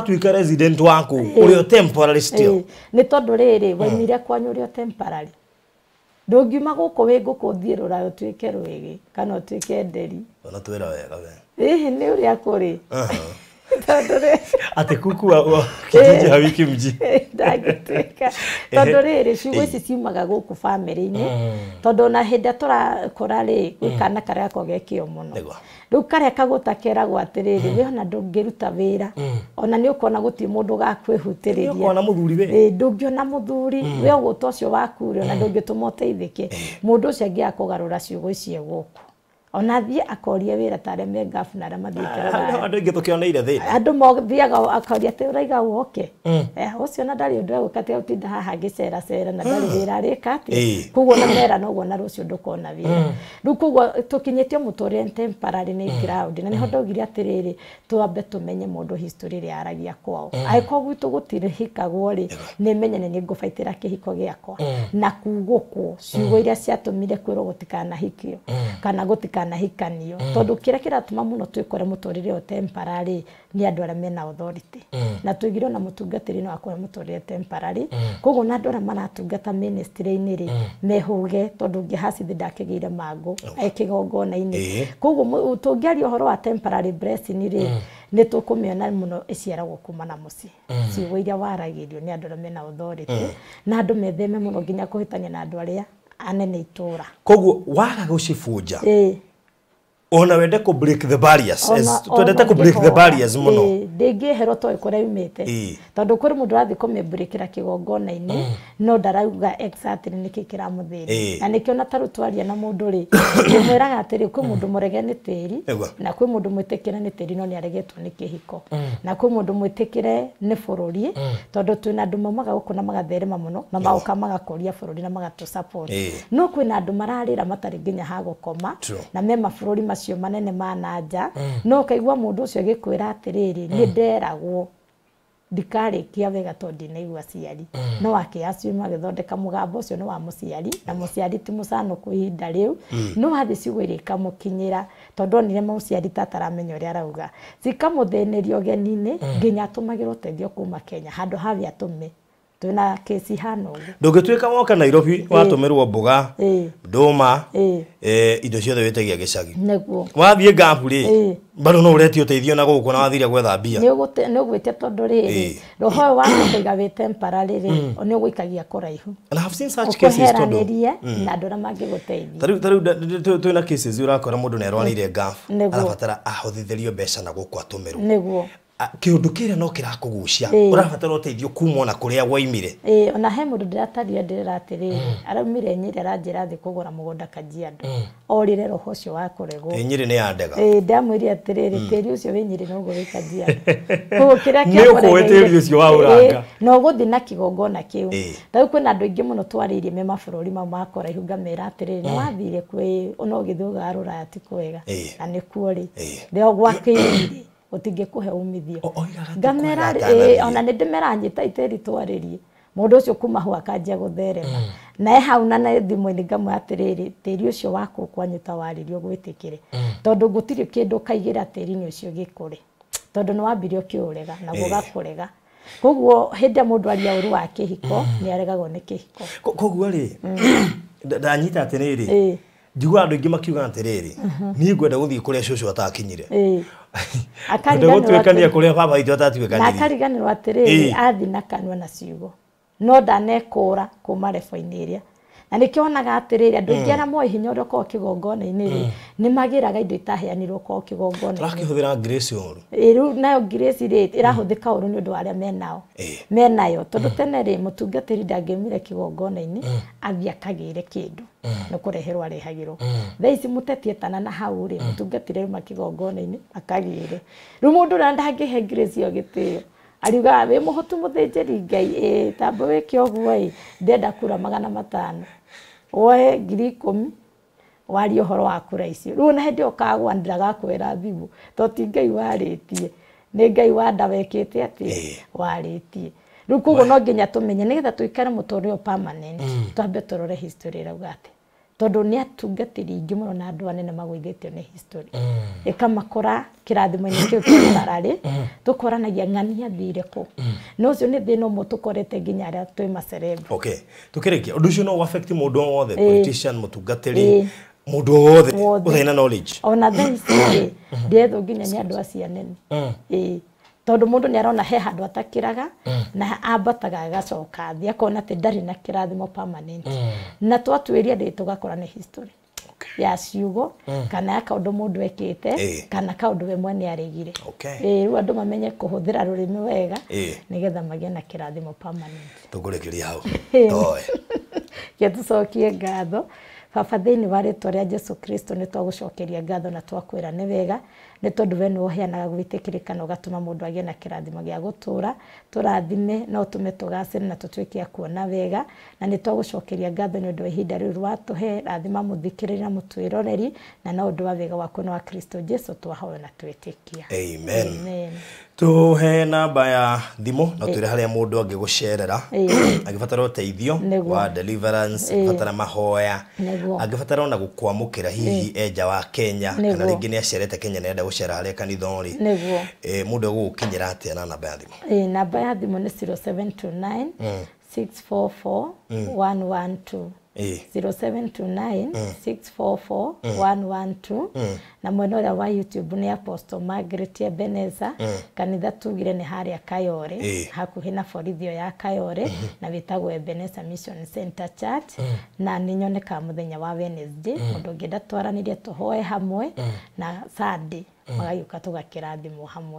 tuika resident waku uri temporary still ni tondu riri waimire kwanyu uri temporary ndungiuma guku wi nguku thiirura utuike rwigi kana utuike nderi ona twira wega we ni uri akuri ate kuku wa kijiji hawiki mji ndagituika tondu riri ciugo ici ciumaga guku family-ini tondu na hindi turakora ri gwikana karia kogekio muno riu karia kagutakeragwo atiriri we ona ndungiruta wira ona ni ukona guti mundu gakwihutiriria ukona muthuri we ndungiona muthuri we uguta ucio waku ri ona ndungituma uteithike mundu ucio angiakugarura ciugo icio guku ona thie akoria wira tare me gafu na ramathikira andu ingi tukioneire thina andu mothiaga akoria te uraiga woke ucio na ndari undu agukate utinda haha ngicera cera na ndari wira rikati kuguo na mera noguo na rucio ndukona wira riu kuguo tukinyitio muturire temporary ni crowd na niho ndogire atiriri twambe tumenye mundu history ri aragia kwao aiko gwitu gutire hikagwo ri ni menye ni ngubaitira kihiko giakwa na kugukwo ciugo iria ciatumire kwiro gutikana hikio kana gutikana hikanio tondu kira kiratuma muno twikore muturire o temporary ni andu aria mena authority na twigire na mutungatiri no akore muturire temporary koguo na andu aria maratungata ministry-ini ri mehuge tondu ngihasithi ndakigire mangu ekigongona-ini koguo tungiaria uhoro wa temporary blessing ri ni tukumiona muno iciaragwo kuma na muci ciugo iria waragirio ni andu aria mena authority na andu metheme muno nginya kuhitania na andu aria anene itura koguo waga gucifunja ona wende ku break the barriers twendete ku break the barriers muno ndingihero to ikore umite tondu kuri mundu rathi kome breakira kigongona-ini no ndarauga exactly niki kiramuthiri na nikio na taru twaria na mundu ri mwiraga atiri kwi mundu murege ni tiri na kwi mundu mwitikire ni tiri no ni aregetwo ni kihiko na kwi mundu mwitikire ni bururi tondu twina andu mamaga gukuna magatherema muno na mauka magakoria bururi na magatu support no kwina andu mararira matari nginya ha gukoma na mema bururi macio manene mananja no kaigwa mundu ucio gikwira atiriri ni nderagwo ndikarikia wega tondi naigua ciari no akiacio magithondeka mugambo ucio no wa muciari na muciari ti musano kuhinda riu no hathi cigwirika mukinyira tondu onire muciari tataramenya uria arauga cikamuthenerio geni-ini nginya atumagirwo teithio kuma Kenya handu havi atume Tuna kesi hano. Ndũngĩtuĩka woka Nairobi watumirwo mboga ndũma indo ciothe wĩtagia gĩcagi. Nĩguo. Wathiĩ Ngambu rĩ bado no ũreti ũteithio na gũkũ na wathire gwetha mbia. Nĩ ũgwĩte tondũ rĩrĩ roho wa kũiga wĩ temporary rĩ nĩ ũgũikagia kũraihu. And I have seen such cases tondũ na andũ arĩa mangĩgũteithia. Tarĩu twĩna cases ũrakora mũndũ nĩ arwanĩire Ngambu arabatara ahũthĩrio mbeca na gũkũ atũmĩrwo. Nĩguo. Kĩũndũ kĩrĩa no kĩrakũgucia ũrabatara ũteithio kuma na kũrĩa waimire. Ona he mũndũ ndĩratarire ndĩrera atĩrĩrĩ araumire Nyĩrĩ aranjĩra athiĩ kũgũra mũgũnda Kajiado orire roho ũcio wa kũregwo. Nyĩrĩ nĩ ya ndega. Ndamwĩrire atĩrĩrĩ tĩri ũcio wĩ Nyĩrĩ no ũgũrĩ Kajiado. Koguo kĩrĩa kĩamũregeire nĩ tĩri ũcio wa Ũranga no gũthiĩ na kĩgongona kĩu. Tarĩu kwĩna andũ aingĩ mũno twarĩirie me mabũrũri mau ma kũraihu ngamera atĩrĩrĩ nĩ wathire kwĩ ona ũgĩthiĩ ũgarũra ati kwega na nĩkuo rĩ rĩo gwakĩire utingĩkuhe umithio ngamera ona nĩ ndĩmeranyita itĩri twarĩrie mũndũ ũcio kuma hau akanjia gũtherema na hau na thimũ-inĩ ngamwe atĩrĩrĩ tĩri ũcio waku kwanyita warĩrio gwĩtĩkĩre tondũ gũtirĩ kĩndũ kaigĩra tĩri-inĩ ũcio gĩkũre tondũ nĩ wambirio kĩũrega na gũgakũrega koguo hĩndĩ mũndũ aria ũru wa kĩhiko nĩ aregagwo nĩ kĩhiko koguo rĩ ndanyita atĩrĩrĩ njigua andũ aingĩ makiuga atĩrĩrĩ niĩ ngwenda gũthiĩ kũrĩa cũcũ ataakinyire akariganĩrwo kũrĩa baba itũ atatuĩkanĩrie na akariganĩrwo atĩrĩrĩ athi na kanua na ciugo no ndanekũra kuma rebo-inĩ ĩrĩa na nĩkĩo onaga atĩrĩrĩ andũ aingĩ arĩa moĩ hinya ũrĩa ũkoragwo kĩgongona-inĩ rĩ nĩ magĩraga indo itaheanirwo korwo kĩgongona-inĩ tũrakĩhũthĩra grace ũru rĩu nayo grace rĩ ĩrahũthĩka ũru nĩ ũndũ wa arĩa menayo tondũ tene rĩ mũtungatĩri ndangĩumire kĩgongona-inĩ athiĩ akagĩre kĩndũ nĩ kũreherwo arehagĩrwo thaa ici mũteti etana na hau rĩ mũtungatĩri auma kĩgongona-inĩ akagĩre rĩu mũndũ ũrĩa ndangĩhe grace ĩyo gĩtĩo ariuga wĩ mũhotu mũthĩnjĩri Ngai tambo wĩke ũguo ndenda kura 500 woe 10,000 warie ũhoro wa kura icio rĩu na hĩndĩ ũkagwa ndagakwĩra thimũ to ti Ngai warĩtie nĩ Ngai wanda wekĩte atĩ warĩtie rĩu koguo no nginya tũmenye nĩgetha tũikare mũtũrĩre permanent twambe tũrore history ĩrauga atĩ tondũ nĩ atungatĩri aingĩ mũno na andũ anene magũithĩtio nĩ history ĩkamakora kĩrathimo-inĩ kĩu kĩbararĩ tũkoranagia ng'ani athire kũ no ũcio nĩ thĩna ũmwe tũkorete nginya arĩa twĩ macerebro okay tũkĩrĩkia ũndũ ũcio no affect mũndũ wothe politician mũtungatĩri mũndũ wothe ũtarĩ na knowledge ona thaa ici ndĩrethwo nginya nĩ andũ acio anene tondũ mũndũ nĩ arona he handũ atakĩraga na ambataga agacoka thĩ akona atĩ ndarĩ na kĩrathimo permanent na twatuĩria ndĩ tũgakora nĩ history ya ciugo kana ya kaũndũ mũndũ ekĩte kana kaũndũ we mwene aregire rĩu andũ mamenye kũhũthĩra rũrĩmĩ wega nĩgetha magĩe na kĩrathimo permanent tũkũrĩkĩria hau toe ke tũcokie ngatho baba thĩinĩ wa rĩtwa rĩa Jesu Kristo nĩ twagũcokeria ngatho na twakwĩra nĩ wega nĩ tondũ we nĩ ũheanaga gwĩtĩkĩrĩka na ũgatũma mũndũ agĩe na kĩrathimo gĩa gũtũra tũrathime no ũtũme tũgacĩre na tũtuĩke a kuona wega na nĩ twagũcokeria ngatho nĩ ũndũ wa ihinda rĩu rwatũhe rathima mũthikĩrĩria na mũtwĩroreri na no ũndũ wa wega waku na wa Kristo Jesu twahoya na twĩtĩkia amen tuhe namba ya thimũ na twĩre harĩa mũndũ angĩgũcerera angĩbatara ũteithio wa deliverance angĩbatara mahoya angĩbatara ona gũkwamũkĩra hihi enja wa Kenya kana rĩngĩ nĩ acerete Kenya nenda gũcera harĩa kanitha-rĩ mũndũ egũgũkinyĩra atĩa na namba ya thimũ namba ya thimũ nĩ 0729 644 112 0729 644 112 na mwena ũrĩa wa YouTube nĩ Apostle Margaret Ebeneza kanitha tugire nĩ harĩa Kayore hakuhĩ na borithio ya Kayore na wĩtagwo Ebeneza Mission Center Church na nĩ nyoneka mũthenya wa Wednesday mũndũ ũngĩenda twaranĩrie tũhoe hamwe na Sunday magayuka tũgakĩrathimwo hamwe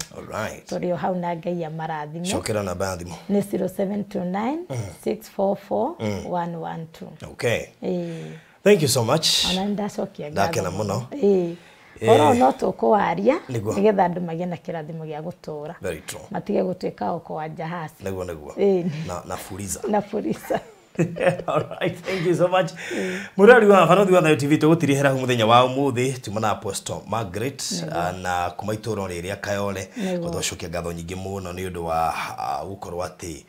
tũrĩ o hau na Ngai amarathime cokera namba ya thimũ nĩ 0729 644 112 okay thank you so much ona ndacokia ndakena mũno oro no tũkũaria nĩgetha andũ magĩe na kĩrathimo gĩa gũtũra matige gũtuĩka oko wa jahazi nĩguo na fuliza All right, thank you so much. Murali wa Farothi wa Thayo TV tugutiri hera muthenya wa umuthi tumana Apostle Margaret na kumaituro riria Kayole guthocokia ngatho nyingi muno ni undu wa gukorwo ati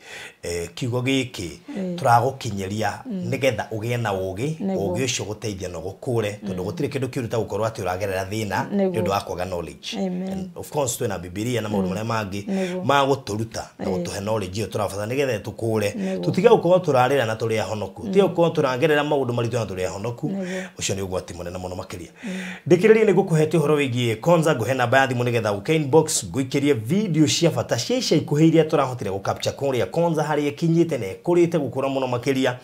kiugo giki turagukinyeria nigetha ugie na ugi ucio guteithia no gukure tondu gutire kindu kiruta gukorwo ati uragerera thina ni undu wa kwaga knowledge. And of course twina Biblia na maundu maria mangi ma guturuta na gutuhe knowledge yo turabata nigetha tukure tutiga gukorwo turarira na turi ahonoku tiyo gukorwo turagerera maundu maritu na turi ahonoku ucio ni ugwati munene muno makiria. Ndikiririe ni gukuhete uhoro wigie Konza guhe namba ya thimu nigetha uke inbox guikirie video cia bata cia ikuhiria turahotire gukapcha kuria Konza hari ekinyite ne kurite gukura muno makiria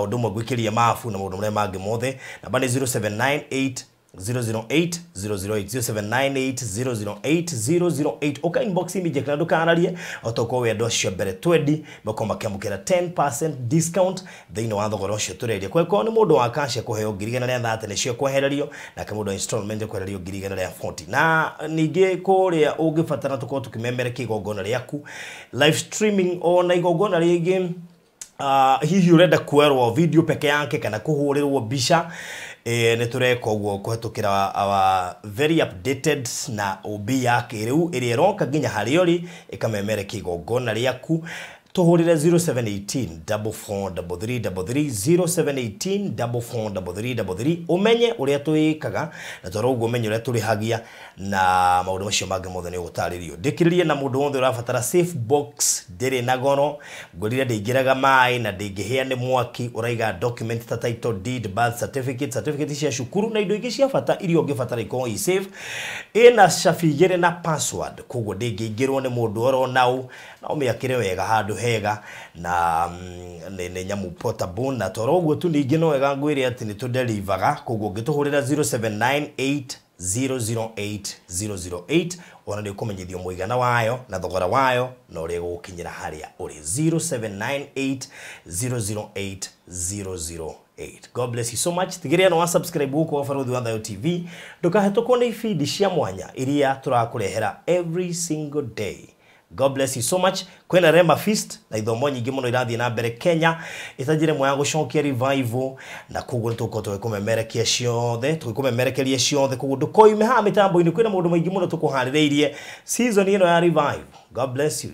undu mwe guikirie mafu na maundu maria mangi mothe namba ni 0798 008 008 0798 008 008 oka inbox imije kana ndukanarie otoko wendo cio mbere 20 bakoma kiamukira 10% discount thini wa thogora cio tureria kweko ni mundu wa kashe kuheo ngirigana ria thate ni cio kwehererio na kamundu installment kwehererio ngirigana ria 40 na ninge kuria ungifatana tuko tukimembere kigongona riaku live streaming ona igongona ringi hihi urenda kuerwo video peke yake kana kuhurirwo bisha ne tureka ogwo kuhetukira our very updated na obi yake riu iri ronka ginya hariori ikamemere kigongona riaku tuhurire 0718 4433 0718 4433 umenye uria tuikaga na toroguo umenye uria turihagia na maundu macio mangi mothe ni ugutaririo ndikiririe na mundu wothe urabatara safe box ndiri na goro ngurire ndingiraga mai na ndingihia ni mwaki uraiga document ta title deed birth certificate cia shukuru na indo ingi cia bata irio ungibatara iko i safe ina shafigire na password kuguo ndingingirwo ni mundu oro nau na umiakire wega handu hega na ne nyamu portable na toroguo tu ningi no wega ngwire ati ni tu deliverga kuguo ngituhurira 0798 008 008 ona ni kumenyithio muigana wayo na thogora wayo na uri gukinyira haria uri 0798 008 008. God bless you so much. Tigiria no subscribe huko Farothi wa Thayo TV ndukahetũkwo ni feed cia mwanya iria turakurehera every single day. God bless you so much. Kwena Rema Feast na ithomo nyingi muno irathie na mbere Kenya itajire moya gucokia revival na kuguo tuko twikumemerekia ciothe twikumemerekeria ciothe kuguo ndukoime ha mitambo ini kwina maundu maingi muno tukuhaririirie season ino ya revival. God bless you.